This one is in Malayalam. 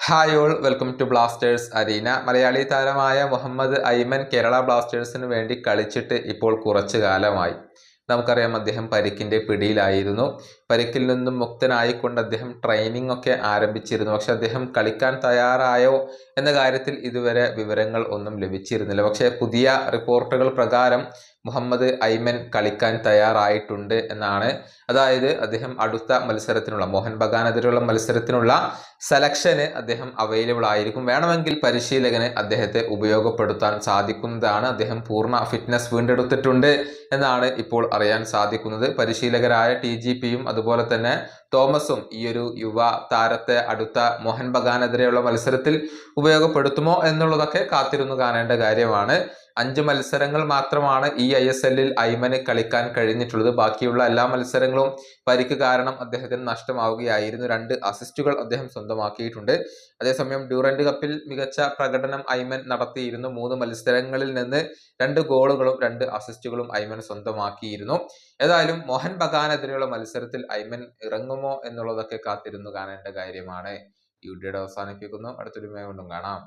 Hi all, welcome to Blasters arena. Malayali താരമായ മുഹമ്മദ് ഐമൻ കേരള ബ്ലാസ്റ്റേഴ്സിന് വേണ്ടി കളിച്ചിട്ട് ഇപ്പോൾ കുറച്ചു കാലമായി. നമുക്കറിയാം, അദ്ദേഹം പരിക്കിന്റെ പിടിയിലായിരുന്നു. പരിക്കിൽ നിന്നും മുക്തനായിക്കൊണ്ട് അദ്ദേഹം ട്രെയിനിങ് ഒക്കെ ആരംഭിച്ചിരുന്നു. പക്ഷെ അദ്ദേഹം കളിക്കാൻ തയ്യാറായോ എന്ന കാര്യത്തിൽ ഇതുവരെ വിവരങ്ങൾ ഒന്നും ലഭിച്ചിരുന്നില്ല. പക്ഷേ പുതിയ റിപ്പോർട്ടുകൾ പ്രകാരം മുഹമ്മദ് ഐമൻ കളിക്കാൻ തയ്യാറായിട്ടുണ്ട് എന്നാണ്. അതായത് അദ്ദേഹം അടുത്ത മത്സരത്തിനുള്ള മോഹൻ ബഗാനെതിരെയുള്ള മത്സരത്തിനുള്ള സെലക്ഷന് അദ്ദേഹം അവൈലബിൾ ആയിരിക്കും. വേണമെങ്കിൽ പരിശീലകന് അദ്ദേഹത്തെ ഉപയോഗപ്പെടുത്താൻ സാധിക്കുന്നതാണ്. അദ്ദേഹം പൂർണ്ണ ഫിറ്റ്നസ് വീണ്ടെടുത്തിട്ടുണ്ട് എന്നാണ് ഇപ്പോൾ അറിയാൻ സാധിക്കുന്നത്. പരിശീലകരായ TGPയും അതുപോലെ തന്നെ തോമസും ഈ ഒരു യുവ താരത്തെ അടുത്ത മോഹൻ ബഗാനെതിരെയുള്ള മത്സരത്തിൽ ഉപയോഗപ്പെടുത്തുമോ എന്നുള്ളതൊക്കെ കാത്തിരുന്നു കാണേണ്ട കാര്യമാണ്. 5 മത്സരങ്ങൾ മാത്രമാണ് ഈ ISLൽ ഐമന് കളിക്കാൻ കഴിഞ്ഞിട്ടുള്ളത്. ബാക്കിയുള്ള എല്ലാ മത്സരങ്ങളും പരിക്ക് കാരണം അദ്ദേഹത്തിന് നഷ്ടമാവുകയായിരുന്നു. 2 അസിസ്റ്റുകൾ അദ്ദേഹം സ്വന്തമാക്കിയിട്ടുണ്ട്. അതേസമയം ഡ്യൂറന്റ് കപ്പിൽ മികച്ച പ്രകടനം ഐമൻ നടത്തിയിരുന്നു. 3 മത്സരങ്ങളിൽ നിന്ന് 2 ഗോളുകളും 2 അസിസ്റ്റുകളും ഐമൻ സ്വന്തമാക്കിയിരുന്നു. ഏതായാലും മോഹൻ ബഗാനെതിരെയുള്ള മത്സരത്തിൽ ഐമൻ ഇറങ്ങുമോ എന്നുള്ളതൊക്കെ കാത്തിരുന്നു കാണേണ്ട കാര്യമാണ്. ഈ വീഡിയോയുടെ അവസാനിപ്പിക്കുന്നു. അടുത്തൊരു വീഡിയോയിൽ വീണ്ടും കാണാം.